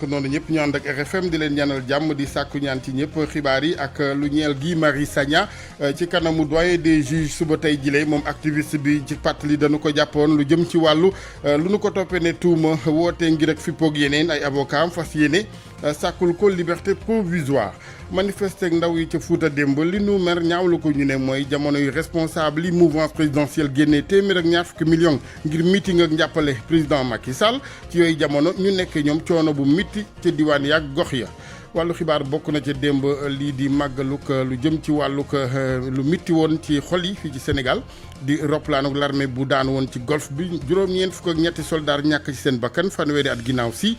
noonu ñëpp ñu ànd ak RFM di leen ñaanal jàmm di sàkku ñaan ci ñëpp xibaar yi ak lu ñeel Guy Marius Sagna ci kanamu doyen des juges suba tey jile moom activiste bi ci pàttali dañu ko jàppoon lu jëm ci wàllu lu nu ko toppee ne tuuma woote ngir ak fippoog yeneen ay avocat am fas yéene sàkkul ko liberté provisoire manifester ak ndaw yi ca Fuuta démb li nu mer ñaawlu ko ñu ne mooy jamono yu responsable yi mouvance présidentielle génnee téeméer ak ñaar fukki millions ngir meeting ak njàppale président Macky Sall ci yooyu jamono ñu nekk ñoom coono bu mitti ca diwaan yaak gox ya wàllu xibaar bokk na ca démb lii di màggaluk lu jëm ci wàllug lu mitti woon ci xol yi fii ci Sénégal di roplaanuk l'armée bu daan woon ci golfe bi juróom-ñeent fukk ak ñetti soldaar ñàkk ci seen bakkan fanweeri at ginnaaw si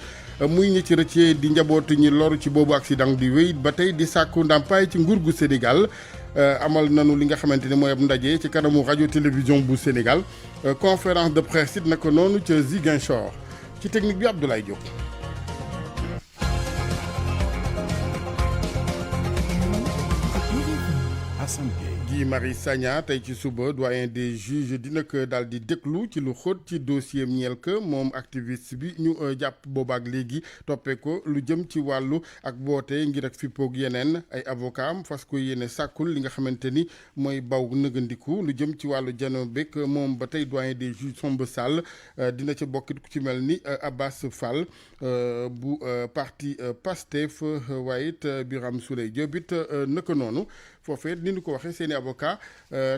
muy ñi ci rëccee di njabootu ñi loru ci boobu accident di wéy ba tey di sàkku ndàmpaay ci nguur gu Sénégal amal nanu li nga xamante ne mooy ab ndaje ci kanamu rajo télévision bu Sénégal conférence de presse it naka noonu ca Ziguinchor ci technique bi Abdoulaye Diop. Guy Marius Sagna tey ci suba doyen des juges dina ko daal di déglu ci lu xóot ci dossier ñeel que moom activiste bi ñu jàpp boobaak léegi toppee ko lu jëm ci wàllu ak boote ngir ak fippoog yeneen ay avocat am fas ko yéene sàkkul li nga xamante ni mooy baw nëgandiku lu jëm ci wàllu jano bek moom ba tey doyen des juges Somb Sall dina ca bokkit ku ci mel ni Abbas Fall bu parti Pastef waaye it Birame Souleye Diop it naka noonu foofee ni ñu ko waxee seeni avocat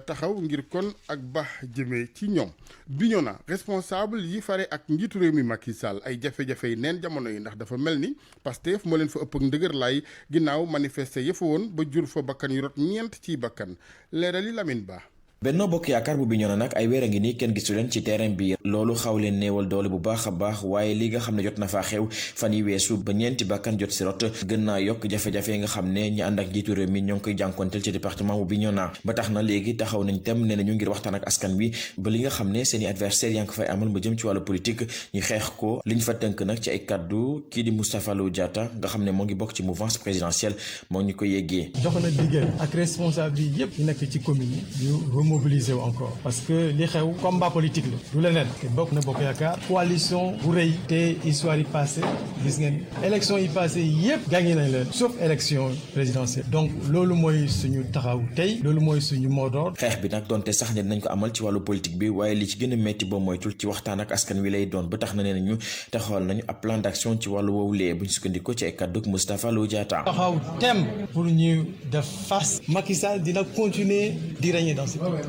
taxaw ngir kon ak ba jëmee ci ñoom Bignona responsable yi fare ak njiitu réew mi Macky Sall ay jafe-jafe yi neen jamono yi ndax dafa mel ni Pastef moo leen fa ëpp ak ndëgër laay ginnaaw manifester yëfa woon ba jur fa bakkan yu rot ñeent ciy bakkan leerali Lamine Ba. Benno Bokk Yaakaar bu Bignona nag ay weer a ngi nii kenn gisu leen ci terrain bi loolu xaw leen néewal doole bu baax a baax waaye li nga xam ne jot na faa xew fan yi weesu ba ñeenti bakkan jot si rot gën naa yokk jafe-jafe nga xam ne ñi ànd ak njiitu réew mi ñoo ngi koy jànkonteel ci département bu Bignona ba tax na léegi taxaw nañ tem ne nañu ngir waxtaan ak askan wi ba li nga xam ne seeni adversaire yaa ngi ko fay amal ba jëm ci wàllu politique ñu xeex ko li ñu fa tënk nag ci ay kaddu kii di Moustapha Lo Diatta nga xam ne moo ngi bokk ci mouvance présidentielle moo ñu ko yeggee jox na digal ak responsable yi yëpp ñu nekk ci commune yi ñu remobiliser encore parce que li xew combat politique la du leneen te bokk na Bokk Yaakaar coalition bu rëy te histoire yi passé gis ngeen élection yi passé yëpp gagné nañ leen sauf élection présidentielle donc loolu mooy suñu taxaw tey loolu mooy suñu mot d'ordre xeex bi nag donte sax ne dinañ ko amal ci wàllu politique bi waaye li ci gën a metti boo moytul ci waxtaan ak askan wi lay doon ba tax na nee nañu taxawal nañu ab plan d'action ci wàllu woowulee bu ñu sukkandikoo ci ay kàddug Moustapha Lo Diatta taxaw tem pour ñu def face Macky Sall dina continuer di régner dans ce pays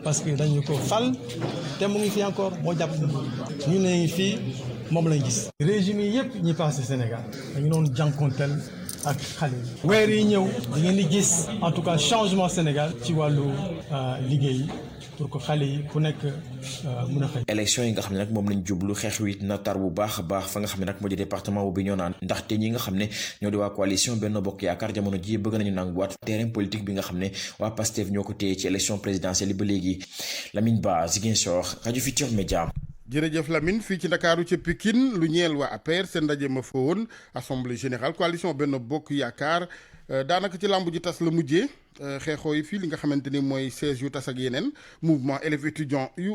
parce que dañu ko fal te mu ngi fi encore moo jàpp ñu ne fii moom lañ gis régime yi yëpp ñi passé Sénégal dañu doon jànkonteel ak xale yi weer yi ñëw di ngeen di gis en tout cas changement Sénégal ci wàllu liggéey pour que xale yi ku nekk mën a xëy. élection yi nga xam ne nag moom lañ jublu xeex wi na tar bu baax a baax fa nga xam ne nag moo di département bu Bignona ndaxte ñi nga xam ne ñoo di waa coalition Benno Bokk Yaakaar jamono ji bëgg nañu nanguwaat terrain politique bi nga xam ne waa Pastef ñoo ko téye ci élection présidentielle yi ba léegi Lamine Ba Ziguinchor rajo Futurs Médias. jërëjëf Lamine fii ci Ndakaaru ca Pikine lu ñeel waa APR seen ndaje ma fa woon assemblée générale coalition Benno Bokk Yaakaar daanaka ci làmb ji tas la mujjee xeexoo yi fii li nga xamante ni mooy siège yu tas ak yeneen mouvement élèves étudiants yu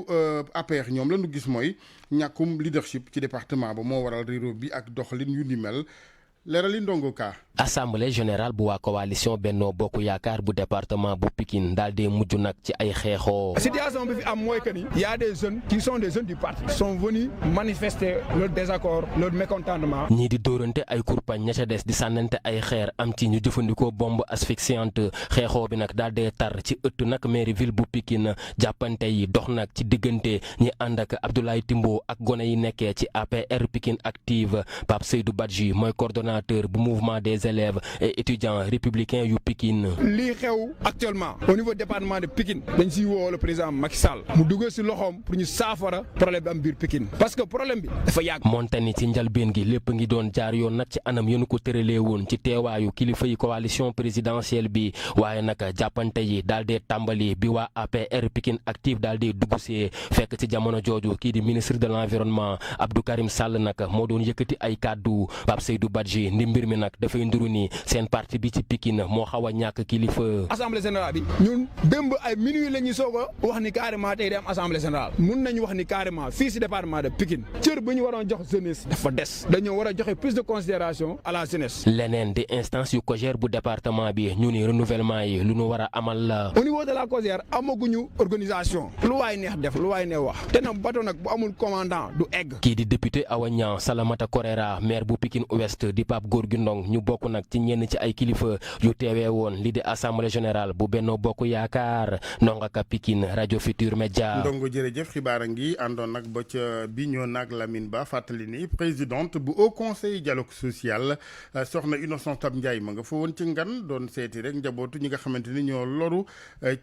APR ñoom la ñu gis mooy ñàkkum leadership ci département ba moo waral réeróo bi ak doxalin yu ni mel leerali ndongo kaa assemblée générale bu waa coalition Benno Bokk Yaakaar bu département bu Pikine daal di mujj nag ci ay xeexoo. situation bi fi am mooy que ni y a des jeunes qui sont des jeunes du parti sont venus manifester leur désaccord leur mécontentement. ñii di dóorante ay kurpañ ña ca des di sànnante ay xeer am ci ñu jëfandikoo bombe asphyxiante xeexoo bi nag daal dee tar ci ëtt nag mairie ville bu Pikine jàppante yi dox nag ci diggante ñi ànd ak Abdoulaye Timbo ak gone yi nekkee ci APR Pikine Active Pape Seydou Badji mooy coordonnateur bu mouvement des élèves et étudiants républicains yu Pikine. lii xew actuellement au niveau département de Pikine dañ siy woo le président Macky Sall mu dugal si loxoom pour ñu saafara problème bi am biir Pikine parce que problème bi dafa yàgg. moonte ni ci njalbeen gi lépp ngi doon jaar yoon nag ci anam yéen ko tëralee woon ci teewaayu kilifa yi coalition présidentielle bi waaye nag jàppante yi daal dee tàmbali bi waa APR Pikine Active daal dee dugg see fekk ci jamono jooju kii di ministre de l'environnement Abdou Karim Sall nag moo doon yëkkati ay kàddu Pape Seydou Badji yi ndi mbir mi nag dafay nduru ni seen parti bi ci Pikine moo xaw a ñàkk kilifa. assemblée générale bi ñun démb ay minuit la ñuy soog a wax ni carrément tey day am assemblée générale mun nañu wax ni carrément fii si département de Pikine cër bu ñu waroon jox jeunesse dafa des dañoo war a joxe plus de considération à la jeunesse. leneen di instance yu COJER bu département bi ñu ni renouvellement yi lu nu war a amal la. au niveau de la COJER amaguñu organisation lu waay neex def lu waay neex wax te nag bato nag bu amul commandant du egg. kii di député Awa Niang Salamata Korera maire bu Pikine Ouest di Pape Gorgui Ndong ñu bokk nag ci ñenn ci ay kilifa yu teewee woon li di assemblée générale bu Benno Bokk Yaakaar Ndonga Ka Pikine rajo Futur Média. Ndongo jërëjëf xibaar a ngi àndoon nag ba ca Bignona ak Lamine Ba fàttali ni présidente bu Haut Conseil dialogue social soxna Innocence Ntap Ndiaye ma nga fa woon ci ngan doon seeti rek njabootu ñi nga xamante ni ñoo loru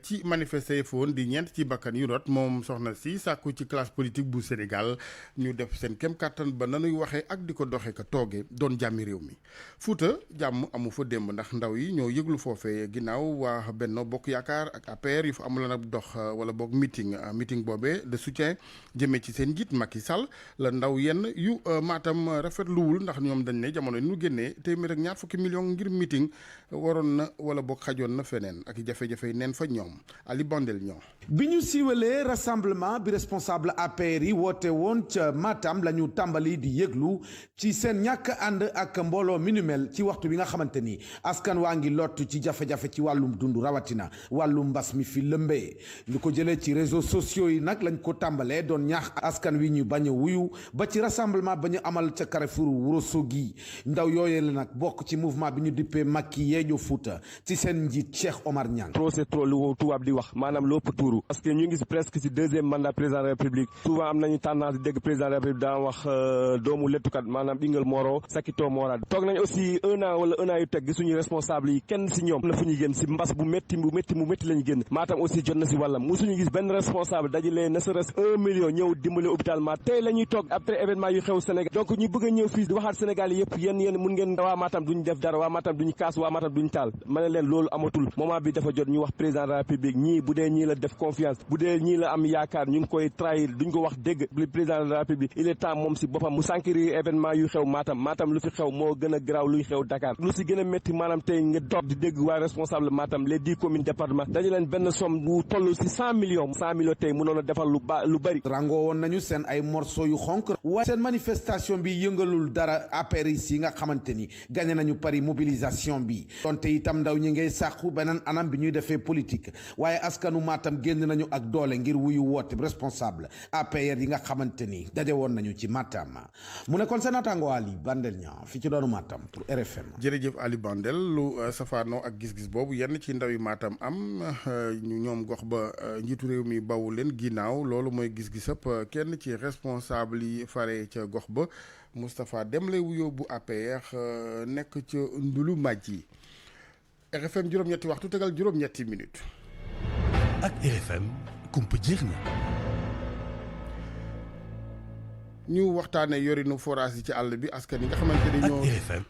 ci manifester yi fa woon di ñeent ci bakkan yu rot moom soxna si sàkku ci classe politique bu Sénégal ñu def seen kem kàttan ba nanuy waxee ak di ko doxee ka toogee doon jàmmi réew mi. Fuuta jàmm amu fa démb ndax ndaw yi ñoo yëglu foofee ginnaaw waa Benno Bokk Yaakaar ak APR yu fa amuloon ab dox wala boog meeting boobee de soutien jëmee ci seen njiit Macky Sall la ndaw yenn yu Matam rafetluwul ndax ñoom dañ ne jamono yi ñu génnee téeméer ak ñaar fukki million ngir meeting waroon na wala boog xajoon na feneen ak jafe-jafe yi neen fa ñoom Ali Bandel ñoom. bi ñu siiwalee rassemblement bi responsable APR yi woote woon ca Matam la ñu tàmbali di yëglu ci seen ñàkk ànd ak mbooloo mi nu mel ci waxtu bi nga xamante ni askan waa ngi lott ci jafe-jafe ci wàllum dund rawatina wàllum mbas mi fi lëmbee ñu ko jëlee ci réseaux sociaux yi nag lañ ko tàmbalee doon ñaax askan wi ñu bañ a wuyu ba ci rassemblement ba ñu amal ca Carrefour Ourossogui ndaw yooyee la nag bokk ci mouvement bi ñu dippee Macky Yeeñu Fuuta ci seen njiit Cheikh Omar Niang. trop c'est trop lu tubaab di wax maanaam lépp tuuru parce que ñu ngi si presque si deuxième mandat président de la République souvent am nañu tendance di dégg président de la République daa wax doomu lettukat maanaam Bingal Moro Sakito Mora toog nañ aussi un an yu teg gisuñu responsable yi kenn si ñoom na fu ñuy génn si mbas bu métti la ñu génn Matam aussi jot na si wàllam musuñu gis benn responsable dajalee ne serait-ce 1 million ñëw dimbali hôpital Matam tey la ñuy toog après événement yu xew Sénégal donc ñu bëgg a ñëw fii di waxaat Sénégal yëpp yéen mun ngeen waa Matam duñu def dara waa Matam duñu kaas waa Matam duñu taal ma ne leen loolu amatul moment bi dafa jot ñu wax président de la République ñii bu dee ñii la def confiance bu dee ñii la am yaakaar ñu ngi koy trahir duñ ko wax dégg le président de la République il est temps moom si boppam mu sankiri événement yu xew Matam lu fi xew moo gën a garaaw luy xew Dakar lu si gën a métti maanaam tey nga toog di dégg waa responsable Matam les 10 communes département dañu leen benn somme bu toll si 100 millions tey mënoon a defal lu bari rangoo woon nañu seen ay morceau yu xonk waaye seen manifestation bi yëngalul dara apéris yi nga xamante ni gagné nañu pari mobilisation bi donte itam ndaw ñi ngay sàqu beneen anam bi ñuy defee politique waaye askanu Matam génn nañu ak doole ngir wuyu woote responsable APR yi nga xamante ni daje woon nañu ci Matam mu nekkoon seen naataango Ali Bandel ñaa fi ci doonu Matam pour RFM. jërëjëf Ali Bandel lu safaanoo ak gis-gis boobu yenn ci ndaw yi Matam am ñoom gox ba njiitu réew mi bawu leen ginnaaw loolu mooy gis-gisab kenn ci responsable yi fare ca gox ba Moustapha Dem lay wuyoo bu APR nekk ca Ndulu Màjj yi RFM juróom-ñetti waxtu tegal juróom-ñetti minutes. ak RFM kumpa jeex na. ñu waxtaanee yorinu forage yi ci àll bi askan yi nga xamante ni ñoo. ak RFM.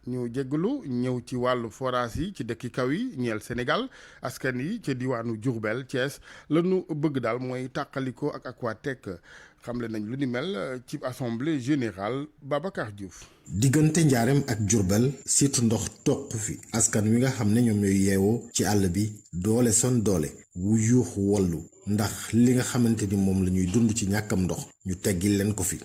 ñu jégalu ñëw ci wàllu forage yi ci dëkki kaw yi ñeel Sénégal askan yi ca diwaanu Diourbel Thiès la ñu bëgg daal mooy tàqaliko ak Aquatec xamle nañ lu ni mel ci assemblée générale Babacar Diouf. diggante Njaareem ak Diourbel surtout ndox toq fi askan wi nga xam ne ñoom ñooy yeewoo ci àll bi doole son doole wu yuuxu wollu ndax li nga xamante ni moom la ñuy dund ci ñàkkam ndox ñu teggil leen ko fi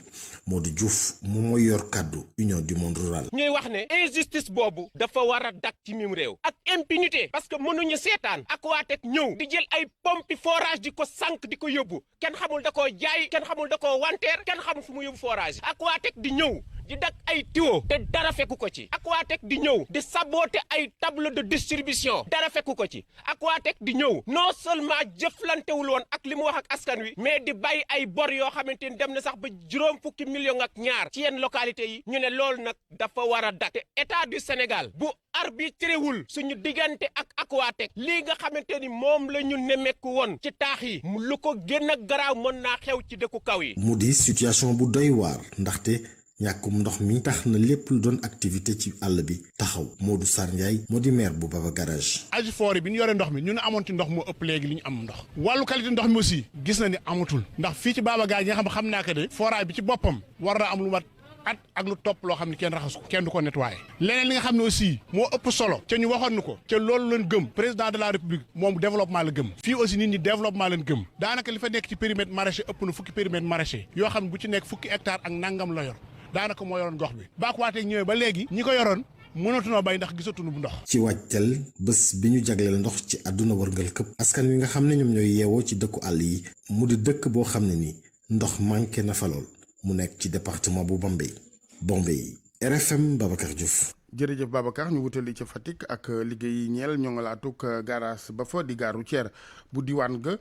Modou Diouf moom mooy yor kàddu union du monde rural. ñuy wax ne injustice boobu dafa war a dak ci mim réew ak impunité parce que mënuñu seetaan Aquatec ñëw di jël ay pompe forage di ko sànq di ko yóbbu kenn xamul da koo jaay kenn xamul da koo wanteer kenn xamul fu mu yóbbu forage Aquatec di ñëw di dak ay tuyau te dara fekku ko ci Aquatec di ñëw di saboter ay tableau de distribution dara fekku ko ci Aquatec di ñëw non seulement jëflantewul woon ak li mu wax ak askan wi mais di bàyyi ay bor yoo xamante ni dem na sax ba juróom fukki million ak ñaar ci yenn localité yi ñu ne loolu nag dafa war a dak te état du Sénégal bu arbitré wul suñu diggante ak Aquatec lii nga xamante ni moom la ñu nemmeeku woon ci taax yi lu ko gën a garaaw mën naa xew ci dëkku kaw yi. mu di situation bu doy waar ndaxte ñàkkum ndox mi tax na lépp lu doon activité ci àll bi taxaw Modou Sarr Ndiaye moo di maire bu Baba Garage. aji foore bi ñu yore ndox mi ñu ne amoon ci ndox moo ëpp léegi li ñu am ndox wàllu qualité ndox mi aussi gis na ni amatul ndax fii ci Baba Garage yi nga xam naa ko de forage bi ci boppam war na am lu mat at ak lu topp loo xam ne kenn raxas ko kenn du ko nettoyé leneen li nga xam ne aussi moo ëpp solo ca ñu waxoon ni ko ca loolu leen gëm président de la république moom développement la gëm fii aussi nit ñi développement leen gëm daanaka li fa nekk ci périmètre maraîcher ëpp na fukki périmètre maraîcher yoo xam ne bu ci nekk fukki hectare ak nangam la yor daanaka moo yoroon gox bi baakuwaatee ñëwee ba léegi ñi ko yoroon mënatunoo bay ndax gisatuñu bu ndox. ci wàccal bés bi ñu jagleel ndox ci àdduna wërngal këpp askan wi nga xam ne ñoom ñooy yeewoo ci dëkku àll yi mu di dëkk boo xam ne ni ndox manqué na fa lool mu nekk ci département bu Bambey RFM Babacar Diouf. jërëjëf Babacar ñu wutali ca Fatick ak liggéey ñeel ñoŋalaatuk garage ba fa di gare routière bu diwaan ga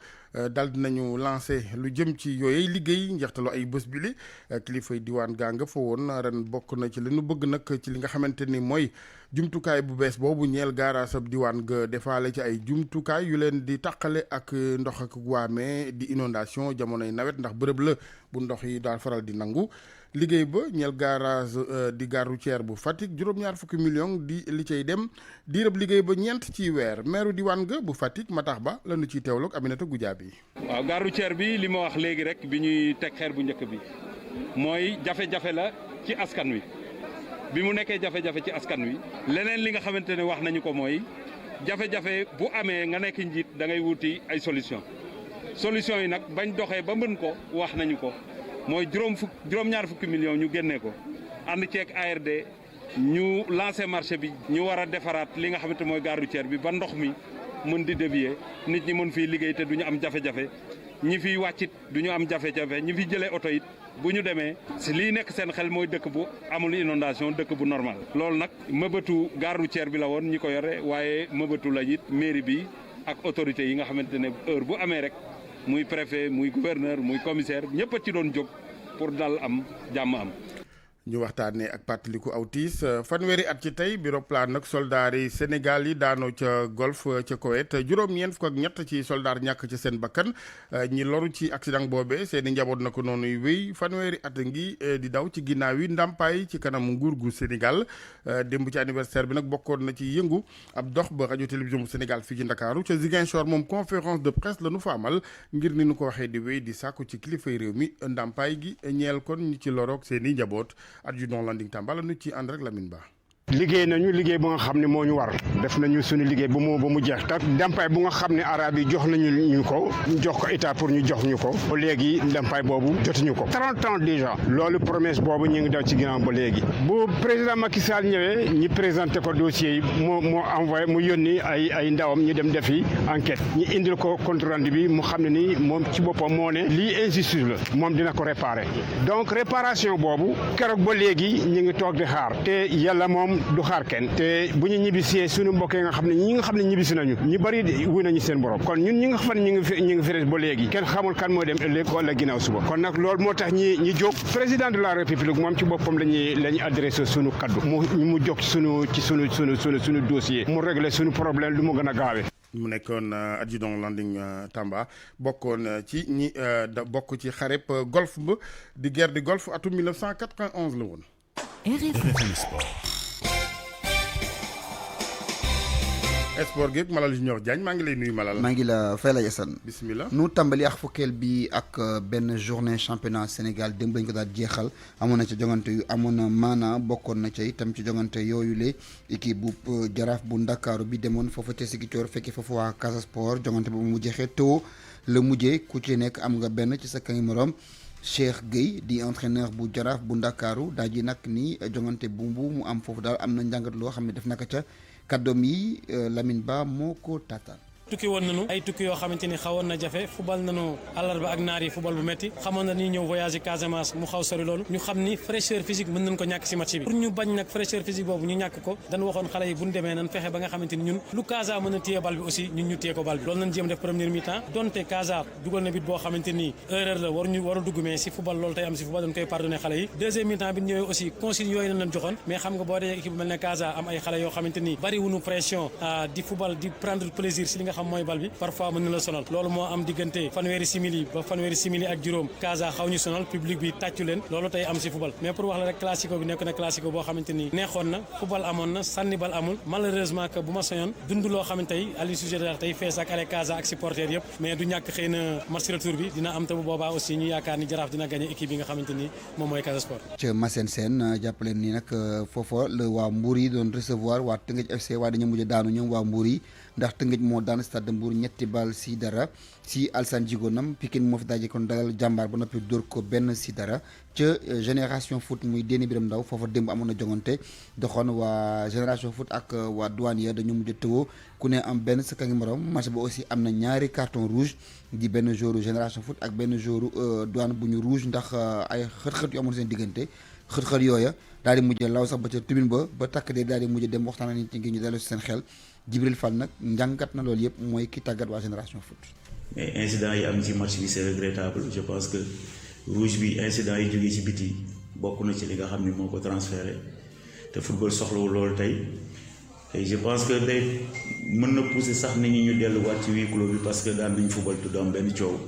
dal dinañu lancé lu jëm ci yooyu liggéey njeextalu ay bés bi li kilifay diwaan gaa nga fa woon ren bokk na ci li nu bëgg nag ci li nga xamante ni mooy jumtukaay bu bees boobu ñeel garage ab diwaan ga defaale ci ay jumtukaay yu leen di tàqale ak ndox ak waame di inondation jamonoy nawet ndax bërëb la bu ndox yi daal faral di nangu liggéey ba ñeel garage di gare routière bu Fatick juróom-ñaar fukki million di li cay dem diirëb liggéey ba ñeent ci weer meeru diwaan ga bu Fatick ma tax ba lanu ciy teewloog Aminata Goudiaby. waaw gare routière bi li ma wax léegi rek bi ñuy teg xeer bu njëkk bi mooy jafe-jafe la ci askan wi bi mu nekkee jafe-jafe ci askan wi leneen li nga xamante ne wax nañu ko mooy jafe-jafe bu amee nga nekk njiit da ngay wuti ay solution yi nag bañ doxee ba mën ko wax nañu ko mooy juróom-ñaar fukki millions ñu génnee ko ànd ceeg ARD ñu lancé marché bi ñu war a defaraat li nga xamante mooy gare routière bi ba ndox mi mën di dévier nit ñi mën fiy liggéey te du ñu am jafe-jafe ñi fiy wàccit du ñu am jafe-jafe ñi fiy jëlee oto it bu ñu demee si lii nekk seen xel mooy dëkk bu amul inondation dëkk bu normal loolu nag mëbëtu gare routière bi la woon ñi ko yore waaye mëbëtu la it mairie bi ak autorité yi nga xamante ne heure bu amee rek muy préfet muy gouverneur muy commissaire ñëpp a ci doon jóg pour dal am jàmm am. ñu waxtaanee ak pàttaliku aw tiis fanweeri at ci tey bi roplaan nag soldaar yi Sénégal yi daanoo ca golf ca Koweït juróom-ñeent fukk ak ñett ci soldaar ñàkk ci seen bakkan ñi loru ci accident boobee seen i njaboot na ko noonuy wéy fanweeri at ngi di daw ci ginnaaw yi ndàmpaay ci kanamu nguur gu Sénégal démb ci anniversaire bi nag bokkoon na ci yëngu ab dox ba rajo télévision bu Sénégal fii ci Ndakaaru ca Ziguinchor moom conférence de presse la nu fa amal ngir ni nu ko waxee di wéy di sàkku ci kilifay réew mi ndàmpaay gi ñeel kon ñi ci loroog seen i njaboot adjudant Landing Tamba la nu ci ànd rek Lamine Ba. liggéey nañu liggéey bu nga xam ne moo ñu war def nañu suñu liggéey ba mu jeex tak ndàmpaay bu nga xam ne arab yi jox nañu ñu ko ñu jox ko état pour ñu jox ñu ko ba léegi ndàmpaay boobu jotuñu ko 30 ans déjà loolu promesse boobu ñu ngi daw ci ginnaaw ba léegi bu président Macky Sall ñëwee ñi présenté ko dossier yi moo envoyé mu yónni ay ndawam ñu dem defi enquête ñu indil ko compte rendu bi mu xam ne ni moom ci boppam moo ne lii injustice la moom dina ko réparer donc réparation boobu keroog ba léegi ñu ngi toog di xaar te yàlla moom du xaar kenn te bu ñu ñibbisee suñu mbokk yi nga xam ne ñi nga xam ne ñibbisi nañu ñu bëri wuy nañu seen borom kon ñun ñi nga xam ne ñu ngi fi ba léegi kenn xamul kan mooy dem ëllëg wala ginnaaw suba kon nag loolu moo tax ñi jóg président de la république moom ci boppam lañuy adressé suñu kaddu mu jóg ci suñu dossier mu régler suñu problème lu mu gën a gaawee. mu nekkoon adjudant Landing Tamba bokkoon ci ñi bokk ci xareb golf ba di guerre du golfe atum 1991 la woon. RFM Sport. sport geeg Malal Junior Diagne maa ngi lay nuyu Malal. maa ngi la fay la Yassane. bismillah nu tàmbali ak fukkeel bi ak benn journée championnat Sénégal démb lañ ko daal jeexal amoon na ca jongante yu amoon na maana bokkoon na ca itam ci jongante yooyu le équipe bu jaraaf bu ndakaaru bi demoon foofa ca Ziguinchor fekkee foofu waa Casa Sport jongante boobu mu jeexee too la mujjee ku ci nekk am nga benn ci sa kangi morom Cheikh Gueye di entraîneur bu jaraaf bu ndakaaru daa ji nag ni jongante bu mu am foofu daal am na njàngat loo xam ne def naka ca kàddoom yi Lamine Ba moo ko taataan. tukki woon nañu ay tukki yoo xamante ni xawoon na jafe fubal nañu àllarba ak naar yi fubal bu métti xamoon na ni ñëw voyager Casamance mu xaw sori loolu ñu xam ni fraîcheur physique mën nañ ko ñàkk si match bi pour ñu bañ nag fraîcheur physique boobu ñu ñàkk ko dañ waxoon xale yi bu ñu demee nan fexe ba nga xamante ni ñun lu Casa mën a téye bal bi aussi ñun ñu téye ko bal bi loolu nañ jéem def première mi-temps donte Casa dugal na bit boo xamante ni erreur la waru dugg mais si fubal loolu tey am si fubal dañ koy pardonné xale yi deuxième mi-temps bi ñëwee aussi consigne yooyu nañ leen joxoon mais xam nga boo dee équipe mel ne Casa am ay xale yoo xamante ni bari wuñu pression di fubal di prendre plaisir si li nga xam mooy bal bi parfois mën na la sonal loolu moo am diggante fanweeri simili ba fanweeri simili ak juróom Casa xaw ñu sonal public bi tàccu leen loolu tey am si football mais pour wax la rek classico bi nekk na classico boo xamante ni neexoon na football amoon na sànni bal amul malheureusement que bu ma soñoon dund loo xamante tey Aliou Cissé tey fees ak ale Casa ak supporters yëpp mais du ñàkk xëy na match retour bi dina am te bu boobaa aussi ñu yaakaar ni Jaraaf dina gagné équipe bi nga xamante ni moom mooy Casa Sport. ca Massène Sène jàppaleen ni nag foofa la waa Mbour yi doon recevoir waa Tëngéej FC waaye dañoo mujj daanu ñoom waa Mbour yi ndax Tëngéej moo daan Stade de Mbour 3-0 si Alassane Djigo nam Pikine moo fi daje kon dalal Jàmbaar ba noppi dóor ko 1-0 ca Génération Foot muy Déni Biram Ndaw foofa démb amoon na jongante doxoon waa Génération Foot ak waa Douane ya dañu mujj tëwoo ku ne am benn sa kangi morom match ba aussi am na ñaari carton rouge di benn joueur Génération Foot ak benn joueur Douane bu ñu rouge ndax ay xët-xët yu amoon seen diggante xët-xët yooya daal di mujj law sax ba ca tribune ba takk de daal di mujj dem waxtaan ak nit ñi ñu dellu si seen xel Jibril Fall nag njàngat na loolu yëpp mooy ki tàggat waa Génération Foot. mais incident yi am ci match bi c'est regrettable je pense que rouge bi incident yi jógee ci biti bokk na ci li nga xam ne moo ko transféré te football soxlawul loolu tey je pense que day mën na pousser sax nit ñi ñu delluwaat ci huis clos bi parce que daan nañu football te du am benn coow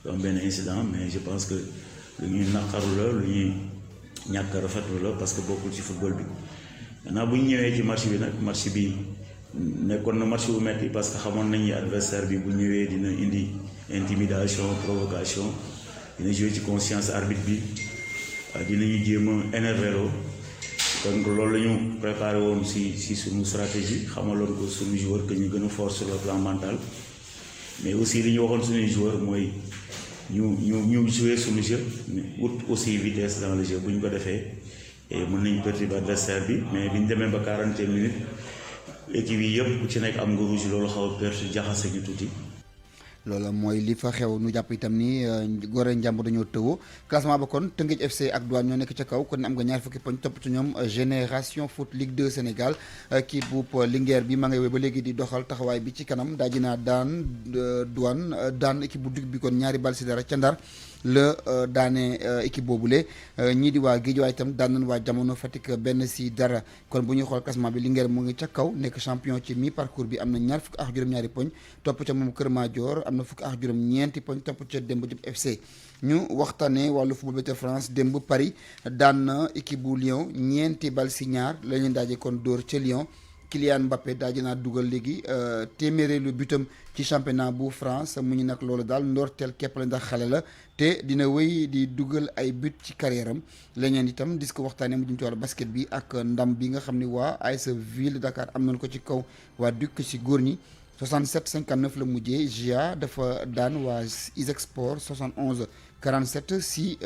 du am benn incident mais je pense que lu ñuy naqaru la lu ñuy ñàkk rafetlu la parce que bokkul ci football bi maintenant bu ñu ñëwee ci match bi nag match bi nekkoon na match bu metti parce que xamoon nañu adversaire bi bu ñëwee dina indi intimidation provocation dina jouer ci conscience arbitre bi dinañu jéem a énervé loo donc loolu la ñu préparé woon si suñu stratégie xamaloon ko suñu joueur que ñu gën a fort sur le plan mental mais aussi li ñu waxoon suñuy joueur mooy ñu jouer suñu jeu wut aussi vitesse dans le jeu bu ñu ko defee mën nañu perturber adversaire bi mais bi ñu demee ba 40 minutes équipe yi yëpp ku ci nekk am nga rouge loolu xaw a perte jaxase ñu tuuti. loolu mooy li fa xew nu jàpp itam ni Gorée Njàmbur dañoo tëwoo classement ba kon Tëngéej FC ak Douane ñoo nekk ca kaw kon am nga ñaar fukki poñ topp ci ñoom Génération Foot Ligue 2 Sénégal kii bu Linguère bi ma ngay wéy ba léegi di doxal taxawaay bi ci kanam daa dinaa daan Douane daan équipe bu Duc bi kon ñaari bal si dara ca Ndar la daane équipe boobule ñii di waa Guédiawaye itam daan nañ waa Jamono Fatick 1-0 kon bu ñuy xool classement bi Linguère mu ngi ca kaw nekk champion ci mi parcours bi am na ñaar fukk ak juróom-ñaari poñ topp ca moom Kër Madior am na fukk ak juróom-ñeenti poñ topp ca Demba Diop FC ñu waxtaanee wàllu football bi ca France démb Paris daan na équipe bu Lyon 2-0 la leen daaje kon dóor ca Lyon Kylian Mbappé daaje naa dugal léegi téeméereelu butam ci championnat bu France mu ñu nag loolu daal ndorteel képp la ndax xale la te dina wéy di dugal ay but ci carrière am leneen itam dis ko waxtaanee mu jëm ci wàllu basket bi ak ndam bi nga xam ni waa AS Ville de Dakar am nañu ko ci kaw waa Duc ci góor ñi 67-59 la mujjee GIA dafa daan waa Iseg Sport 71-47 si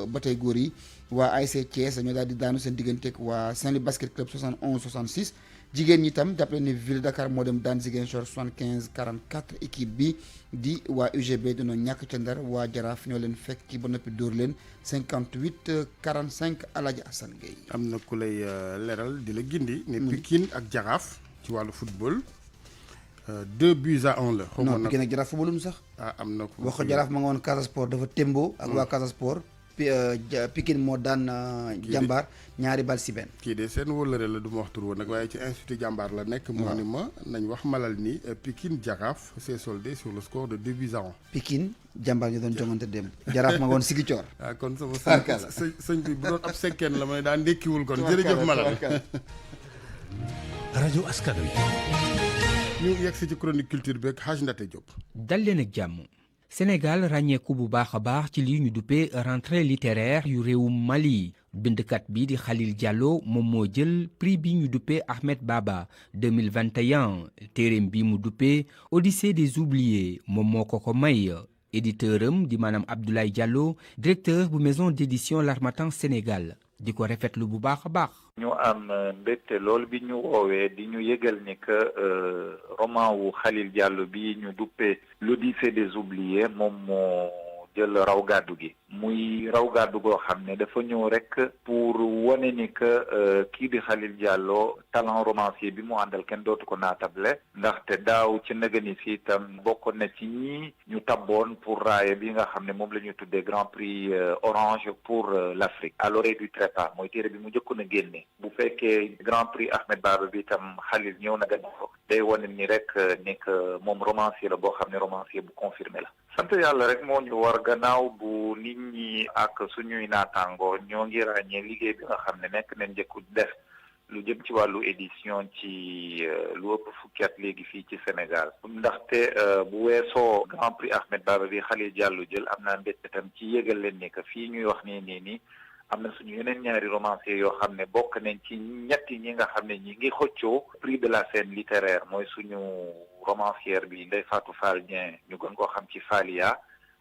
ba tey góor yi waa ASC Thiès dañoo daal di daanu seen digganteeg waa Saint-Louis Basket Club 71-66 jigéen ñi itam jàppale ni Ville de Dakar moo dem daan Ziguinchor 75-44 équipe bi di waa UGB dañoo ñàkk ca Ndar waa Jaraaf ñoo leen fekk ba noppi dóor leen 58-45 Alaaji Assane Gueye. am na ku lay leeral di la gindi. ne Pikine ak Jaraaf ci wàllu football 2-1 la. xaw ma non Pikine ak Jaraaf footballuñu sax. am na ko wax ko Jaraaf ma nga woon Casa Sport dafa témboo ak waa Casa Sport. Pikine moo daan jàmbaar ñaari bal si benn. kii de seen wóllëre la du ma wax tur woon nag waaye ci institut jàmbaar la nekk. moo ni ma nañ wax malal ni Pikine Jaraaf s'est soldé sur le score de 2-1. Pikine jàmbaar ñu doon jongante dem Jaraaf ma nga woon Ziguinchor. kon sama sëñ bi bu doon ab sekkeen la ma ne daa ndékkiwul kon jërëjëf malal. rajo askan wi. ñu yegg si ci chronique culture beeg Hadj Ndate Diop. dal leen ak jàmm. Sénégal ràññeeku bu baax a baax ci li ñu duppee rentrée littéraire yu réewum Mali bindkat bi di Khalil Diallo moom moo jël prix bi ñu duppee Ahmed Baba 2021 téereem bi mu duppee Odyssée des oubliés moom moo ko may éditeur am di maanaam Abdoulaye Diallo directeur bu maison d'édition L'Harmattan Sénégal di ko rafetlu bu baax a baax. ñu am mbégte lool bi ñu woowee di ñu yëgal ni que roman wu Khalil Diallo bi ñu duppee l'Odyssée des oubliés moom moo jël raw gàddu gi muy raw gàddu goo xam ne dafa ñëw rek pour wane ni que kii di Khalil Diallo talent romancier bi mu àndal kenn dootu ko naatable ndaxte daaw ci nëgëni si itam bokk na ci ñi ñu tabboon pour raaya bi nga xam ne moom la ñuy tuddee Grand Prix Orange pour l'Afrique à l'orée du trépas mooy téere bi mu njëkkoon a génne bu fekkee Grand Prix Ahmed Baba bi itam Khalil ñëw na gagné ko day wane ni rek nekk moom romancier la boo xam ne romancier bu confirmé la. sant yàlla rek moo ñu war gannaaw bu nit ñi ak suñuy naataangoo ñoo ngi ràññee liggéey bi nga xam ne nekk nañ njëkku def lu jëm ci wàllu édition ci lu ëpp fukki at léegi fii ci Sénégal ndaxte bu weesoo Grand Prix Ahmed Baba bi Khalil Diallo jël am naa mbégte tam ci yëgal leen ni que fii ñuy wax nii am na suñu yeneen ñaari romancier yoo xam ne bokk nañ ci ñetti ñi nga xam ne ñi ngi xëccoo prix de la scène littéraire mooy suñu romancière bi Ndeye Fatou Fall Dieng ñu gën koo xam ci Falia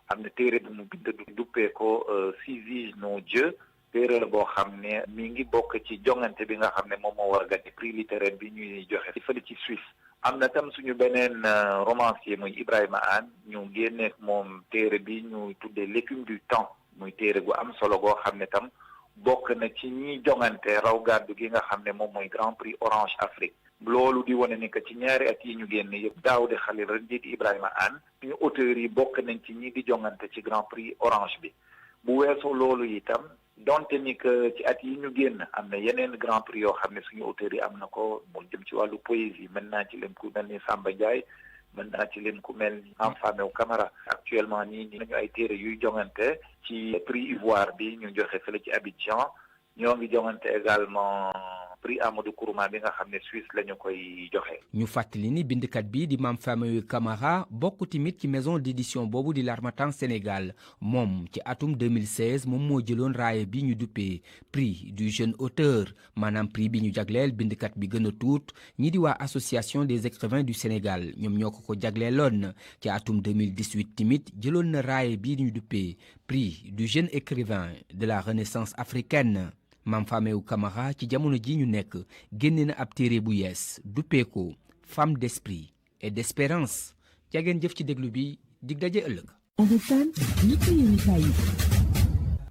am na téere bu mu bind duppee ko Si vis nos dieux téere la boo xam ne mi ngi bokk ci jongante bi nga xam ne moom moo war a gagné prix littéraire bi ñuy joxe ci fële ci Suisse. am na tam suñu beneen romancier muy Ibrahima Anne ñu génneek moom téere bi ñu tuddee l'écume du temps muy téere gu am solo goo xam ne tam bokk na ci ñi jongante raw gàddu gi nga xam ne moom mooy Grand Prix Orange Afrique. loolu di wane ni que ci ñaari at yi ñu génn yëpp Daouda Khalil ren jiiti Ibrahima Anne suñu auteurs yi bokk nañ ci ñi di jongante ci Grand Prix Orange bi bu weesoo loolu itam donte ni que ci at yi ñu génn am na yeneen Grand Prix yoo xam ne suñu auteurs yi am na ko mu jëm ci wàllu poésie mën naa ci lim ku mel ni Samba Ndiaye mën naa ci lim ku mel ni Amfamew Camara actuellement nii nañu ay téere yuy jongante ci prix Ivoire bi ñu joxe fële ci Abidjan ñoo ngi jongante également prix Amadou Kourouma bi nga xam ne Suisse la ñu koy joxe. ñu fàttali ni bindkat bi di Mame Famew Camara bokk tamit ci maison d'édition boobu di l'Harmattan Sénégal moom ci atum 2016 moom moo jëloon raaye bi ñu duppee prix du jeune auteur maanaam prix bi ñu jagleel bindkat bi gën a tuut ñi di waa association des écrivains du Sénégal ñoom ñoo ko jagleeloon ci atum 2018 tamit jëloon na raaye bi ñu duppee prix du jeune écrivain de la Renaissance africaine. Mame Famew Camara ci jamono ji ñu nekk génne na ab téere bu yees duppee ko femme d'esprit et d'espérance jageen jëf ci déglu bi dig daje ëllëg.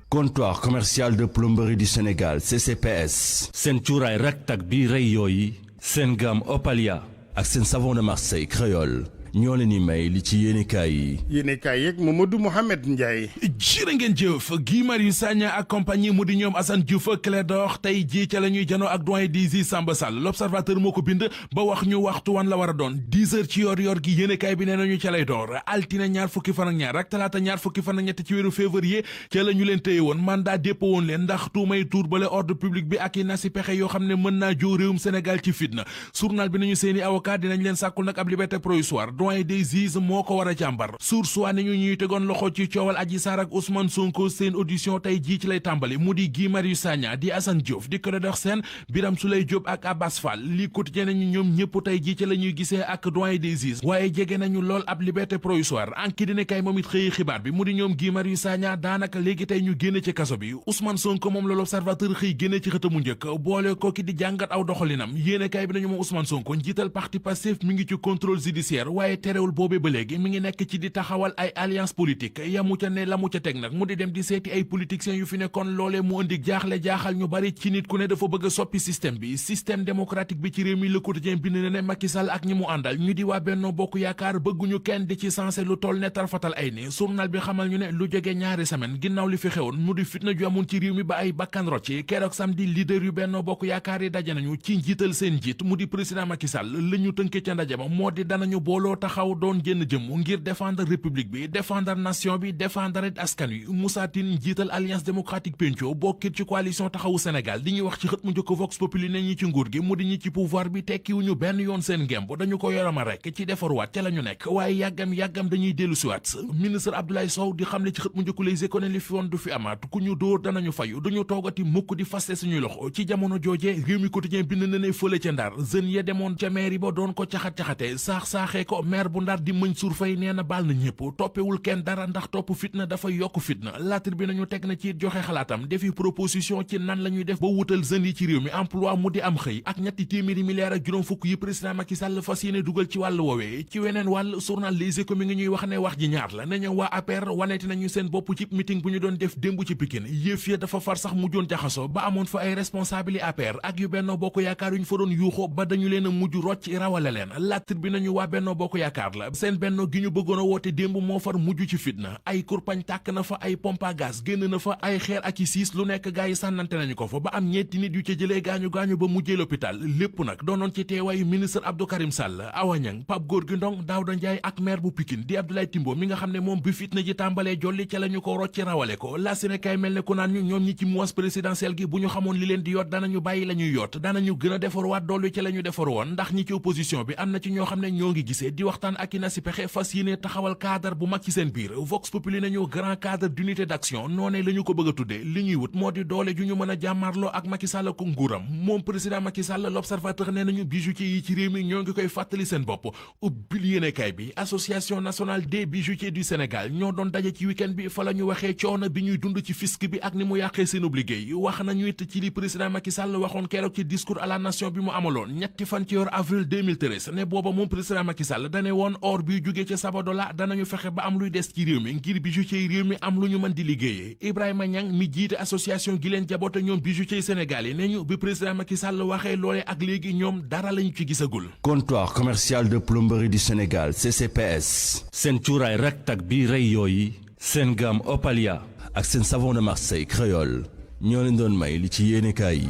Comptoir commercial de plomberie du Sénégal CCPS. seen cuuraay raktak bi rey yooyu seen gamme Opalia ak seen savon de Marseille créole ñoo leen di may li ci yéenekaay yi. yéenekaay yeeg Mamadou Mohamed Ndiaye. jërë ngeen jëf Guy Marius Sagna ak compagnie mu di ñoom Assane Diouf Clédor tey jii ca la ñuy janoo ak doyen des juges Samba Sall l'observateur moo ko bind ba wax ñu waxtu wan la war a doon 10 heures ci yor gi yéenekaay bi nee nañu ca lay door altine ñaar fukki fan ak ñaar ak talaata ñaar fukki fan ak ñett ci weeru février ca la ñu leen téye woon mandat dépôt woon leen ndax tuumay turbale ordre public bi ak i nasi pexe yoo xam ne mën naa joo réewum Sénégal ci fitna journal bi nañu seeni avocat dinañ leen sàkkul nag ab liberté provisoire doyen des juges moo ko war a jàmbar source waa ne ñu ñuy tegoon loxo ci coowal Adji Sarr ak Ousmane Sonko seen audition tey jii ci lay tàmbali mu di Guy Marius Sagna di Assane Diouf di Clédor Sène Birame Souleye Diop ak Abbas Fall li quotidien nañu ñoom ñëpp tey jii ci la ñuy gisee ak doyen des juges waaye jege nañu lool ab liberté provisoire anki dina kay moom it xëyi xibaar bi mu di ñoom Guy Marius Sagna daanaka léegi tey ñu génne ci kaso bi Ousmane Sonko moom la l'observateur xëy génne ci xëtamu njëkk boole ko ki di jàngat aw doxalinam yéene kay bi nañu moom Ousmane Sonko njiital parti Pastef mi ngi ci contrôle judiciaire waaye terewul boobee ba léegi mi ngi nekk ci di taxawal ay alliance politique yamu ca ne la mu ca teg nag mu di dem di seeti ay politiciens yu fi nekkoon loolee mu indi jaaxle jaaxal ñu bari ci nit ku ne dafa bëgg a soppi système bi système démocratique bi ci réew mi Le Quotidien bind na ne Macky Sall ak ñi mu àndal ñu di waa Benno Bokk Yaakaar bëgguñu kenn di ci sensé lu toll ne tarfatal ay ni journal bi xamal ñu ne lu jóge ñaari semaine ginnaaw li fi xewoon mu di fitna ju amoon ci réew mi ba ay bakkan rot ci keroog samedi leader yu Benno Bokk Yaakaar yi daje nañu ci njiital seen njiit mu di président Macky Sall la ñu tënke ca ndaje ma moo di danañu booloo taxaw doon génn jëm ngir défendre république bi défendre nation bi défendre askan wi Moussa Tine njiital alliance démocratique penco bokkit ci coalition taxawu Sénégal di ñuy wax ci xët mu njëkk Vox Populi ne ñi ci nguur gi mu di ñi ci pouvoir bi tekkiwuñu benn yoon seen ngemb dañu ko yorama rek ci defarwaat ca la ñu nekk waaye yàggam dañuy dellu siwaat ministre Abdoulaye Sow di xam ne ci xët mu njëkk Les Échos ne li fi woon du fi amaat ku ñu dóor danañu fayu duñu toogati mukk di faste suñuy loxo ci jamono jooje réew mi quotidien bind na ne fële ca Ndar jeunes ya demoon ca mairie ba doon ko caxat-caxate saax-saaxee ko maire bu Ndar di Mansour Faye nee na baal na ñëpp toppewul kenn dara ndax topp fitna dafa yokk fitna La Tribune nañu teg na ci joxe xalaatam defi proposition ci nan la ñuy def ba wutal jeunes yi ci réew mi emploi mu di am xëy ak ñetti téeméeri milliards ak juróom fukk yi président Macky Sall fas yéene dugal ci wàllu woowee ci weneen wàll journal Les Échos mi ngi ñuy wax ne wax ji ñaar la ne ñoom waa APR waneeti nañu seen bopp ci meeting bu ñu doon def démb ci Pikine yëf ya dafa far sax mujjoon jaxaso ba amoon fa ay responsable APR ak yu Benno Bokk Yaakaar yu ñu fa doon yuuxoo ba dañu leen a mujj rocc rawale leen La Tribune nañu waa Benno Bokk Bokk Yaakaar la seen benno gi ñu bëggoon a woote démb moo far mujj ci fitna ay kurpañ tàkk na fa ay pompe à gaz génn na fa ay xeer ak i siis lu nekk gaa yi sànnante nañu ko fa ba am ñetti nit yu ca jëlee gaañu-gaañu ba mujjee l'hôpital lépp nag doonoon ci teewaayu ministre Abdou Karim Sall Awa Niang Pape Gorgui Ndong Daouda Ndiaye ak maire bu Pikine di Abdoulaye Timbo mi nga xam ne moom bi fitna ji tàmbalee jolli ca la ñu ko rocci rawale ko la Sénégal mel ne ku naan ñu ñoom ñi ci mois présidentiel gi bu ñu xamoon li leen di yoot danañu bàyyi la ñuy yoot danañu gën a defarwaat dollu ca la ñu defar woon ndax ñi ci opposition bi am na ci ñoo xam ne ñoo ngi gisee di waxtaan ak i na si pexe fas yéene taxawal cadre bu mag ci seen biir Vox Populi nañu grand cadre d'unité d'action noonee la ñu ko bëgg a tudde li ñuy wut moo di doole ju ñu mën a jàmmarloo ak Macky Sall ko nguuram moom président Macky Sall l'observateur nee nañu bijoutier yi ci réew mi ñoo ngi koy fàttali seen bopp ubbil yéenekaay bi association nationale des bijoutiers du Sénégal ñoo doon daje ci week-end bi fa la ñu waxee coono bi ñuy dund ci fisc bi ak ni mu yàqee seenub liggéey wax nañu it ci li président Macky Sall waxoon keroog ci discours à la nation bi mu amaloon ñetti fan ci yor avril 2013 ne booba moom président Macky Sall dane woon or bi jógee ca Sabadola danañu fexe ba am luy des ci réew mi ngir bijoutier yi réew mi am lu ñu mën di liggéeyee Ibrahima Niang mi jiite association gi leen jaboote ñoom bijoutier Sénégal yi ne ñu bi président Macky Sall waxee loolee ak léegi ñoom dara lañu ci gisagul. Comptoir commercial de plomberie du Sénégal CCPS. seen cuuraay raktak bi rey yooyu seen gamme Opalia ak seen savon de Marseille créole ñoo leen doon may li ci yéenekaay yi.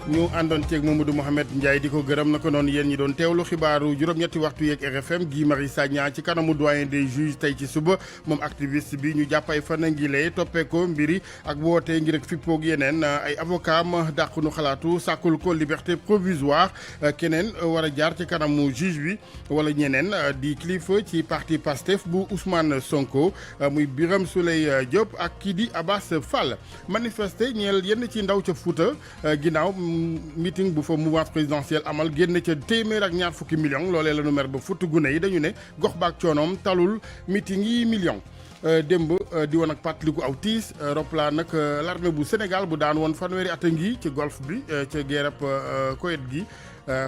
ñu àndoon ceeg Mamadou Mohamed Ndiaye di ko gërëm na ko noonu yéen ñi doon teewlu xibaaru juróom-ñetti waxtu yeeg RFM Guy Marius Sagna ci kanamu doyen des juges tey ci suba moom activiste bi ñu jàpp ay fan ngi lay toppee ko mbiri ak wootee ngir ak fippoog yeneen ay avocat ma dàq nu xalaatu sàkkul ko liberté provisoire keneen war a jaar ci kanamu juge bi wala ñeneen di kilifa ci parti Pastef bu Ousmane Sonko muy Birame Souleye Diop ak kii di Abass Fall manifester ñeel yenn ci ndaw ca Fouta ginnaaw meeting bu fa mouvance présidentielle amal génn ca téeméer ak ñaar fukki millions loolee la nu mer ba futt gune yi dañu ne gox baak coonoom talul meeting yi millions démb di woon ak pàttaliku aw tiis roplaan nag l'armée bu Sénégal bu daan woon fanweeri at a ngi ci golfe bi ca guerre Koweït gi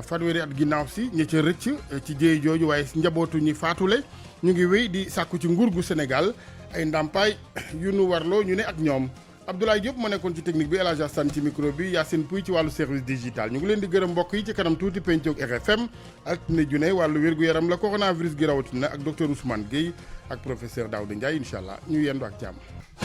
fanweeri at ginnaaw si ña ca rëcc ci jéey jooju waaye njabootu ñi faatule ñu ngi wéy di sàkku ci nguur gu Sénégal ay ndàmpaay yu nu warloo ñu ne ak ñoom Abdoulaye Diop moo nekkoon ci technique bi El Hadj Assane ci micro bi Yacine Pouy ci wàllu service digital ñu ngi leen di gërëm mbokk yi ci kanam tuuti pencoog RFM altine junne wàllu wér-gu-yaram la coronavirus gi rawatina ak docteur Ousmane Gueye ak professeur Daouda Ndiaye incha allah ñu yendu ak jàmm.